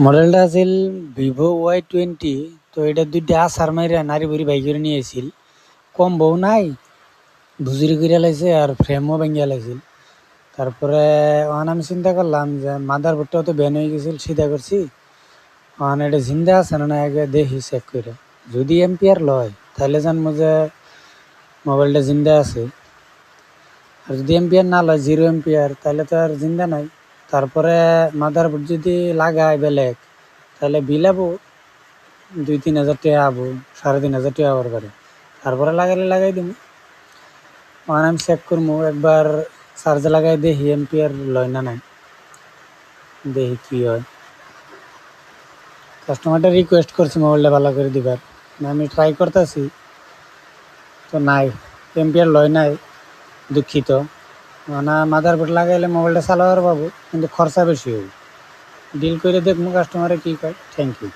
মডেলটা আছিল Vivo Y20। তো এটা দুইটা আসার মাইরা নারী বুড়ি বাই করে নিয়ে আসছিল। কম বউ নাই, ভুজুরি করে লাইছে আর ফ্রেমও ভেঙে লাইছিল। তারপরে ওখানে আমি চিন্তা করলাম যে মাদার বোর্ডটাও তো ব্যান হয়ে গেছিল, সিধা করছি। ওখানে এটা জিন্দা আছে না আগে দেখি চেক করে। যদি এম্পিয়ার লয় তাহলে জানবো যে মোবাইলটা জিন্দা আছে, আর যদি এম্পিয়ার না লয় 0 এম্পিয়ার তাহলে তো আর জিন্দা নাই। তারপরে মাদার বোর্ড যদি লাগায় বেলেগ তাহলে বিল আবো 2-3 হাজার টাকা আবো, 3,500 টাকা আবার করে। তারপরে লাগাইলে লাগাই দিব। ওখানে আমি চেক করবো একবার, চার্জে লাগাই দেখি এম্পিয়ার লয় না নাই, দেখি কি হয়। কাস্টমারটা রিকোয়েস্ট করছি মোবাইলটা ভালো করে দিবার, আমি ট্রাই করতেছি তো নাই, এম্পিয়ার লয় নাই। দুঃখিত। মানে মাদার বোর্ড লাগাইলে মোবাইলটা চালাবার পাবো, কিন্তু খরচা বেশি হবে। ডিল করে দেখবো কাস্টমারে কি কয়। Thank you.